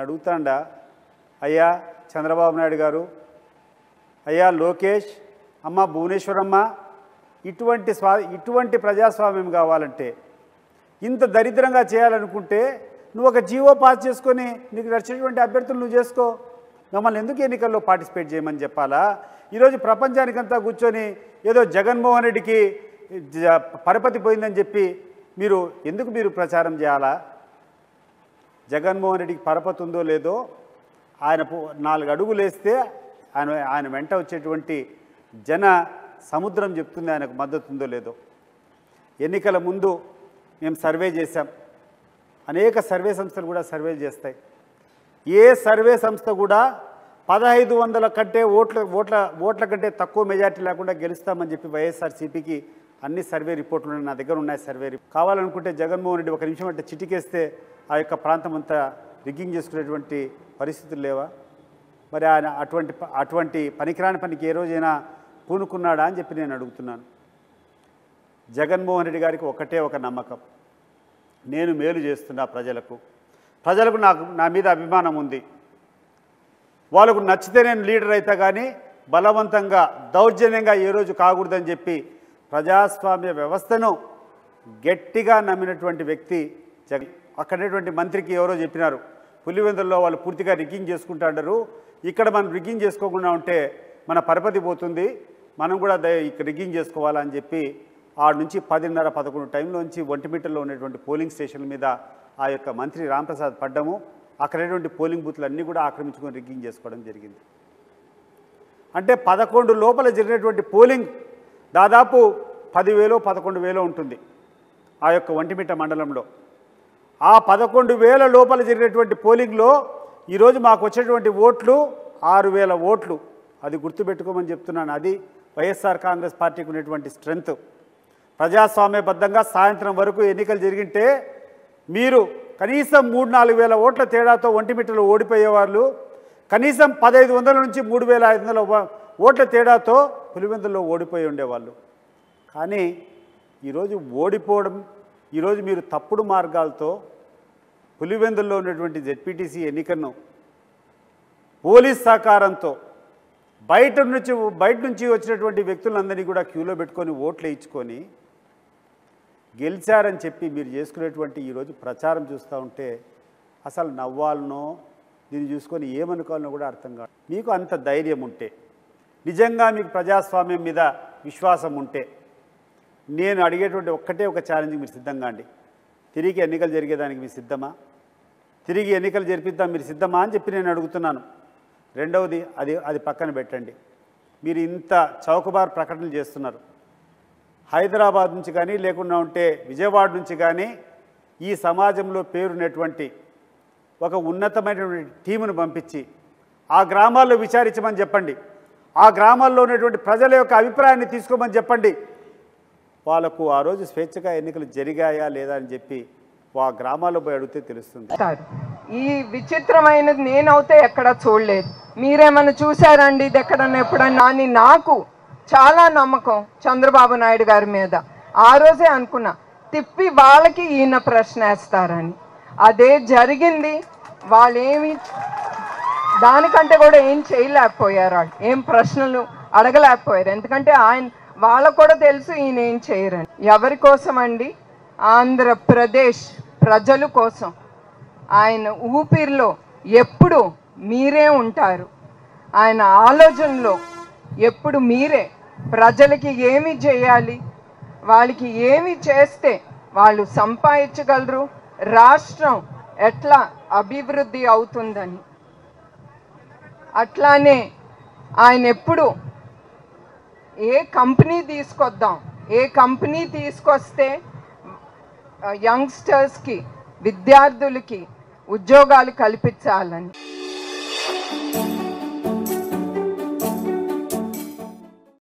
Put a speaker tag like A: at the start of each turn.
A: అడుగుతాండా అయ్యా చంద్రబాబు నాయుడు గారు, అయ్యా లోకేష్, అమ్మ భువనేశ్వరమ్మ, ఇటువంటి ప్రజాస్వామ్యం కావాలంటే, ఇంత దరిద్రంగా చేయాలనుకుంటే నువ్వు ఒక జీవో పాస్ చేసుకొని నీకు నచ్చినటువంటి అభ్యర్థులు నువ్వు చేసుకో. మమ్మల్ని ఎందుకు ఎన్నికల్లో పార్టిసిపేట్ చేయమని చెప్పాలా? ఈరోజు ప్రపంచానికంతా కూర్చొని ఏదో జగన్మోహన్ రెడ్డికి పరపతి పోయిందని చెప్పి ఎందుకు ప్రచారం చేయాలా? జగన్మోహన్ రెడ్డికి పరపతి ఉందో లేదో, ఆయన 4 అడుగులు వేస్తే ఆయన వెంట వచ్చేటువంటి జన సముద్రం చెప్తుంది ఆయనకు మద్దతు ఉందో లేదో. ఎన్నికల ముందు మేము సర్వే చేశాం. అనేక సర్వే సంస్థలు కూడా సర్వేలు చేస్తాయి. ఏ సర్వే సంస్థ కూడా 1500 కంటే ఓట్ల కంటే తక్కువ మెజార్టీ లేకుండా గెలుస్తామని చెప్పి వైఎస్ఆర్సీపీకి అన్ని సర్వే రిపోర్ట్లు నా దగ్గర ఉన్నాయి. సర్వే కావాలనుకుంటే జగన్మోహన్ రెడ్డి ఒక నిమిషం అంటే చిటికేస్తే ఆ యొక్క ప్రాంతం అంతా రిగ్గింగ్ చేసుకునేటువంటి పరిస్థితులు లేవా? మరి ఆయన అటువంటి పనికిరాని పనికి ఏ రోజైనా పూనుకున్నాడా అని చెప్పి నేను అడుగుతున్నాను. జగన్మోహన్ రెడ్డి గారికి ఒకటే ఒక నమ్మకం, నేను మేలు చేస్తున్నా ప్రజలకు నా మీద అభిమానం ఉంది. వాళ్ళకు నచ్చితే నేను లీడర్ అవుతా, కానీ బలవంతంగా దౌర్జన్యంగా ఏ రోజు కాకూడదని చెప్పి ప్రజాస్వామ్య వ్యవస్థను గట్టిగా నమ్మినటువంటి వ్యక్తి జగన్. అక్కడటువంటి మంత్రికి ఎవరో చెప్పినారు, పులివెందుల్లో వాళ్ళు పూర్తిగా రిగ్గింగ్ చేసుకుంటారు, ఇక్కడ మనం రిగ్గింగ్ చేసుకోకుండా ఉంటే మన పరపతి పోతుంది, మనం కూడా ఇక్కడ రిగ్గింగ్ చేసుకోవాలని చెప్పి ఆడ నుంచి 10:30-11 టైంలోంచి ఒంటిమిట్టలో ఉన్నటువంటి పోలింగ్ స్టేషన్ల మీద ఆ యొక్క మంత్రి రాంప్రసాద్ పడ్డము, అక్కడటువంటి పోలింగ్ బూత్లు అన్నీ కూడా ఆక్రమించుకొని రిగ్గింగ్ చేసుకోవడం జరిగింది. అంటే 11 లోపల జరిగినటువంటి పోలింగ్ దాదాపు 10,000-11,000 ఉంటుంది ఆ యొక్క ఒంటిమిట్ట మండలంలో. ఆ 11,000 లోపల జరిగినటువంటి పోలింగ్లో ఈరోజు మాకు వచ్చేటువంటి ఓట్లు 6,000 ఓట్లు. అది గుర్తుపెట్టుకోమని చెప్తున్నాను. అది వైఎస్ఆర్ కాంగ్రెస్ పార్టీకి ఉన్నటువంటి స్ట్రెంగ్త్. ప్రజాస్వామ్యబద్ధంగా సాయంత్రం వరకు ఎన్నికలు జరిగింటే మీరు కనీసం 3-4 వేల ఓట్ల తేడాతో ఒంటిమిట్టలో ఓడిపోయేవాళ్ళు, కనీసం 1,500 నుంచి 3,500 ఓట్ల తేడాతో పులివెందుల్లో ఓడిపోయి ఉండేవాళ్ళు. కానీ ఈరోజు ఓడిపోవడం, ఈరోజు మీరు తప్పుడు మార్గాలతో పులివెందుల్లో ఉన్నటువంటి జెడ్పీటీసీ ఎన్నికను పోలీస్ సహకారంతో బయట నుంచి వచ్చినటువంటి వ్యక్తులందరినీ కూడా క్యూలో పెట్టుకొని ఓట్లు వేయించుకొని గెలిచారని చెప్పి మీరు చేసుకునేటువంటి ఈరోజు ప్రచారం చూస్తూ ఉంటే అసలు నవ్వాలనో దీన్ని చూసుకొని ఏమనుకోవాలనో కూడా అర్థం కాదు. మీకు అంత ధైర్యం ఉంటే, నిజంగా మీకు ప్రజాస్వామ్యం మీద విశ్వాసం ఉంటే, నేను అడిగేటువంటి ఒక్కటే ఒక ఛాలెంజ్, మీరు సిద్ధంగా అండి. తిరిగి ఎన్నికలు జరిగేదానికి మీరు సిద్ధమా? తిరిగి ఎన్నికలు జరిపిద్దాం మీరు సిద్ధమా అని చెప్పి నేను అడుగుతున్నాను. రెండవది, అది పక్కన పెట్టండి. మీరు ఇంత చౌకబార్ ప్రకటనలు చేస్తున్నారు. హైదరాబాద్ నుంచి కానీ లేకుండా ఉంటే విజయవాడ నుంచి కానీ ఈ సమాజంలో పేరున్నటువంటి ఒక ఉన్నతమైనటువంటి టీమును పంపించి ఆ గ్రామాల్లో విచారించమని చెప్పండి. ఆ గ్రామాల్లో ఉన్నటువంటి ప్రజల యొక్క అభిప్రాయాన్ని తీసుకోమని చెప్పండి. వాళ్ళకు ఆ రోజు స్వేచ్ఛగా ఎన్నికలు జరిగాయా లేదా అని చెప్పి ఆ గ్రామాల్లో పోయి అడిగితే తెలుస్తుంది.
B: ఈ విచిత్రమైనది నేనైతే ఎక్కడ చూడలేదు. మీరేమన్నా చూసారండి ఇది ఎక్కడన్నా ఎప్పుడన్నా? అని నాకు చాలా నమ్మకం చంద్రబాబు నాయుడు గారి మీద. ఆ రోజే అనుకున్నా తిప్పి వాళ్ళకి ఈయన ప్రశ్న వేస్తారని. అదే జరిగింది. వాళ్ళేమి దానికంటే కూడా ఏం చేయలేకపోయారు, వాళ్ళు ఏం ప్రశ్నలు అడగలేకపోయారు. ఎందుకంటే వాళ్ళకు కూడా తెలుసు ఈయన ఏం చేయరని. ఎవరి కోసం అండి? ఆంధ్రప్రదేశ్ ప్రజల కోసం. ఆయన ఊపిరిలో ఎప్పుడు మీరే ఉంటారు, ఆయన ఆలోచనలో ఎప్పుడు మీరే. ప్రజలకి ఏమి చేయాలి, వాళ్ళకి ఏమి చేస్తే వాళ్ళు సంపాదించగలరు, రాష్ట్రం ఎట్లా అభివృద్ధి అవుతుందని. అట్లానే ఆయన ఎప్పుడు ఏ కంపెనీ తీసుకొద్దాం, ఏ కంపెనీ తీసుకొస్తే యంగ్స్టర్స్కి, విద్యార్థులకి ఉద్యోగాలు కల్పించాలని.